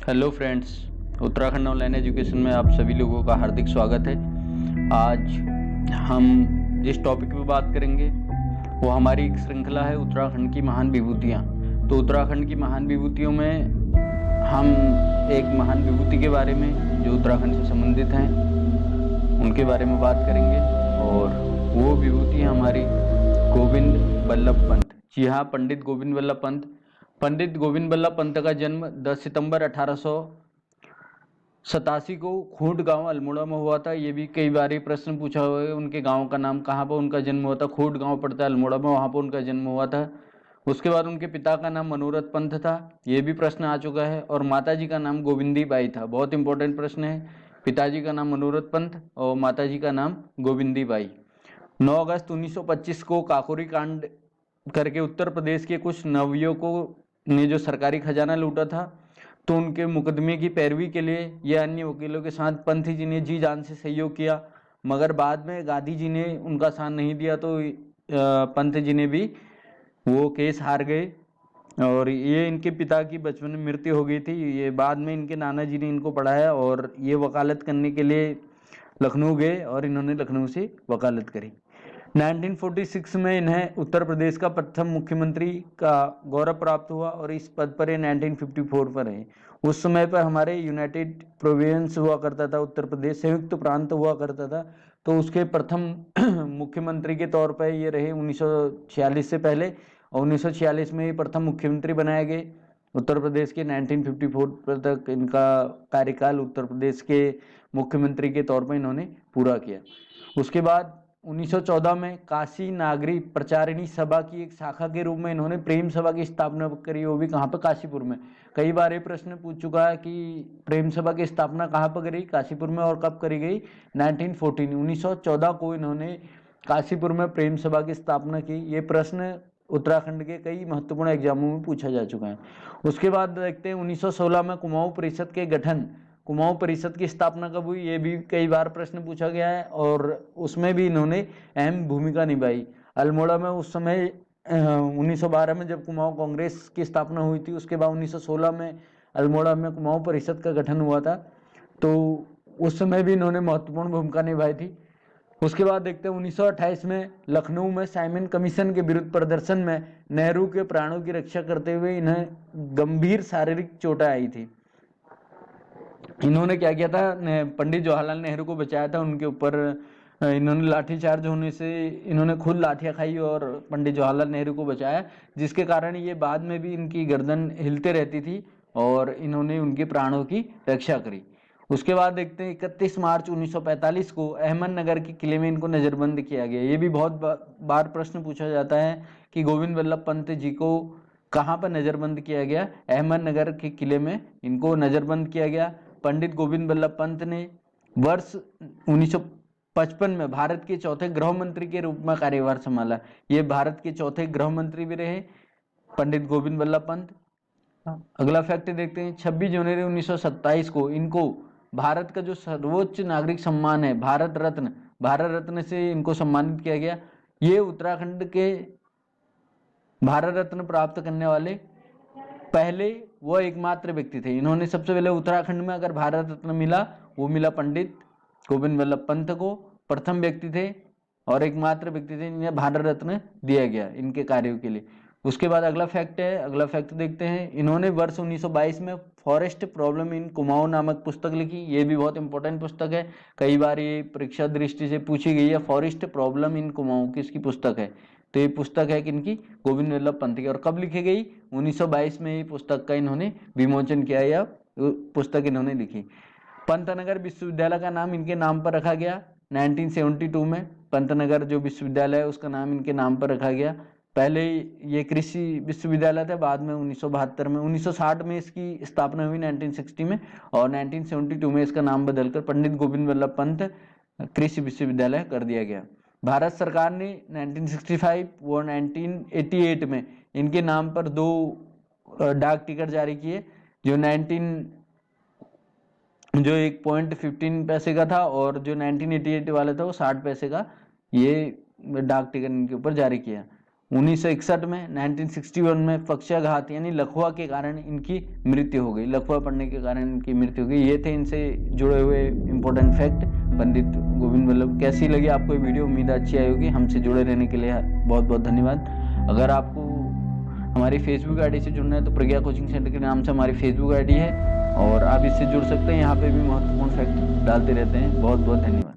Hello friends, Uttarakhand online education में आप सभी लोगों का हार्दिक स्वागत है। आज हम जिस टॉपिक पे बात करेंगे वो हमारी एक श्रृंखला है उत्तराखंड की महान विभूतियाँ। तो उत्तराखंड की महान विभूतियों में हम एक महान विभूति के बारे में जो उत्तराखंड से संबंधित हैं उनके बारे में बात करेंगे और वो विभूति है हमारी गोविंद बल्लभ पंत। जी हाँ, पंडित गोविंद बल्लभ पंत। पंडित गोविंद बल्लभ पंत का जन्म 10 सितंबर 1887 को खूंट गांव अल्मोड़ा में हुआ था। ये भी कई बार प्रश्न पूछा हुआ है, उनके गांव का नाम कहाँ पर उनका जन्म हुआ था। खूंट गांव पड़ता है अल्मोड़ा में, वहाँ पर उनका जन्म हुआ था। उसके बाद उनके पिता का नाम मनोरथ पंत था, ये भी प्रश्न आ चुका है। और माताजी का नाम गोविंदी बाई था। बहुत इंपॉर्टेंट प्रश्न है। पिताजी का नाम मनोरथ पंत और माताजी का नाम गोविंदी बाई। 9 अगस्त 1925 को काकोरी कांड करके उत्तर प्रदेश के कुछ नवयुवकों ने जो सरकारी खजाना लूटा था, तो उनके मुकदमे की पैरवी के लिए ये अन्य वकीलों के साथ पंत जी ने जी जान से सहयोग किया। मगर बाद में गांधी जी ने उनका साथ नहीं दिया, तो पंत जी ने भी वो केस हार गए और ये इनके पिता की बचपन में मृत्यु हो गई थी। ये बाद में इनके नाना जी ने इनको पढ़ाया और ये वकालत करने के लिए लखनऊ गए और इन्होंने लखनऊ से वकालत करी। 1946 में इन्हें उत्तर प्रदेश का प्रथम मुख्यमंत्री का गौरव प्राप्त हुआ और इस पद पर ये 1954 पर है। उस समय पर हमारे यूनाइटेड प्रोविंस हुआ करता था, उत्तर प्रदेश संयुक्त प्रांत हुआ करता था, तो उसके प्रथम मुख्यमंत्री के तौर पर ये रहे 1946 से पहले। और 1946 में ये प्रथम मुख्यमंत्री बनाए गए उत्तर प्रदेश के। 1954 तक इनका कार्यकाल उत्तर प्रदेश के मुख्यमंत्री के तौर पर इन्होंने पूरा किया। उसके बाद 1914 में काशी नागरी प्रचारिणी सभा की एक शाखा के रूप में इन्होंने प्रेम सभा की स्थापना करी, वो भी कहाँ पर, काशीपुर में। कई बार ये प्रश्न पूछ चुका है कि प्रेम सभा की स्थापना कहाँ पर करी, काशीपुर में, और कब करी गई। 1914 को इन्होंने काशीपुर में प्रेम सभा की स्थापना की। ये प्रश्न उत्तराखंड के कई महत्वपूर्ण एग्जामों में पूछा जा चुका है। उसके बाद देखते हैं 1916 में कुमाऊं परिषद के गठन, कुमाऊं परिषद की स्थापना कब हुई, ये भी कई बार प्रश्न पूछा गया है और उसमें भी इन्होंने अहम भूमिका निभाई। अल्मोड़ा में उस समय 1912 में जब कुमाऊं कांग्रेस की स्थापना हुई थी, उसके बाद 1916 में अल्मोड़ा में कुमाऊं परिषद का गठन हुआ था, तो उस समय भी इन्होंने महत्वपूर्ण भूमिका निभाई थी। उसके बाद देखते हैं 1928 में लखनऊ में साइमन कमीशन के विरुद्ध प्रदर्शन में नेहरू के प्राणों की रक्षा करते हुए इन्हें गंभीर शारीरिक चोटें आई थी। इन्होंने क्या किया था, पंडित जवाहरलाल नेहरू को बचाया था। उनके ऊपर इन्होंने लाठीचार्ज होने से इन्होंने खुद लाठियां खाई और पंडित जवाहरलाल नेहरू को बचाया, जिसके कारण ये बाद में भी इनकी गर्दन हिलते रहती थी और इन्होंने उनके प्राणों की रक्षा करी। उसके बाद देखते हैं 31 मार्च 1945 को अहमदनगर के किले में इनको नज़रबंद किया गया। ये भी बहुत बार प्रश्न पूछा जाता है कि गोविंद बल्लभ पंत जी को कहाँ पर नज़रबंद किया गया। अहमदनगर के किले में इनको नज़रबंद किया गया। पंडित गोविंद बल्लभ पंत ने वर्ष 1955 में भारत के चौथे गृह मंत्री के रूप में कार्यभार संभाला। ये भारत के चौथे गृह मंत्री भी रहे पंडित गोविंद बल्लभ पंत। अगला फैक्ट देखते हैं, 26 जनवरी 1927 को इनको भारत का जो सर्वोच्च नागरिक सम्मान है भारत रत्न, भारत रत्न से इनको सम्मानित किया गया। ये उत्तराखंड के भारत रत्न प्राप्त करने वाले पहले वो एकमात्र व्यक्ति थे। इन्होंने सबसे पहले उत्तराखंड में अगर भारत रत्न मिला, वो मिला पंडित गोविंद बल्लभ पंत को, प्रथम व्यक्ति थे और एकमात्र व्यक्ति थे जिन्हें भारत रत्न दिया गया इनके कार्यों के लिए। उसके बाद अगला फैक्ट है, अगला फैक्ट देखते हैं, इन्होंने वर्ष 1922 में फॉरेस्ट प्रॉब्लम इन कुमाऊं नामक पुस्तक लिखी। ये भी बहुत इंपॉर्टेंट पुस्तक है, कई बार ये परीक्षा दृष्टि से पूछी गई है। फॉरेस्ट प्रॉब्लम इन कुमाऊं किसकी पुस्तक है, तो ये पुस्तक है किनकी, गोविंद बल्लभ पंत की। और कब लिखी गई, 1922 में ये पुस्तक का इन्होंने विमोचन किया या पुस्तक इन्होंने लिखी। पंतनगर विश्वविद्यालय का नाम इनके नाम पर रखा गया 1972 में। पंतनगर जो विश्वविद्यालय है उसका नाम इनके नाम पर रखा गया। पहले ये कृषि विश्वविद्यालय था, बाद में 1972 में, 1960 में इसकी स्थापना हुई 1960 में, और 1972 में इसका नाम बदलकर पंडित गोविंद बल्लभ पंत कृषि विश्वविद्यालय कर दिया गया। भारत सरकार ने 1965 और 1988 में इनके नाम पर दो डाक टिकट जारी किए, जो 1.15 पैसे का था और जो 1988 वाला था वो 60 पैसे का, ये डाक टिकट इनके ऊपर जारी किया। 1961 में, 1961 में पक्षाघात यानी लकवा के कारण इनकी मृत्यु हो गई। लकवा पड़ने के कारण इनकी मृत्यु हो गई। ये थे इनसे जुड़े हुए इंपॉर्टेंट फैक्ट पंडित गोविंद वल्लभ। कैसी लगी आपको ये वीडियो? उम्मीद अच्छी आई होगी। हमसे जुड़े रहने के लिए बहुत बहुत धन्यवाद। अगर आपको हमारी फेसबुक आईडी से जुड़ना है तो प्रज्ञा कोचिंग सेंटर के नाम से हमारी फेसबुक आईडी है और आप इससे जुड़ सकते हैं। यहाँ पे भी महत्वपूर्ण फैक्ट डालते रहते हैं। बहुत बहुत धन्यवाद।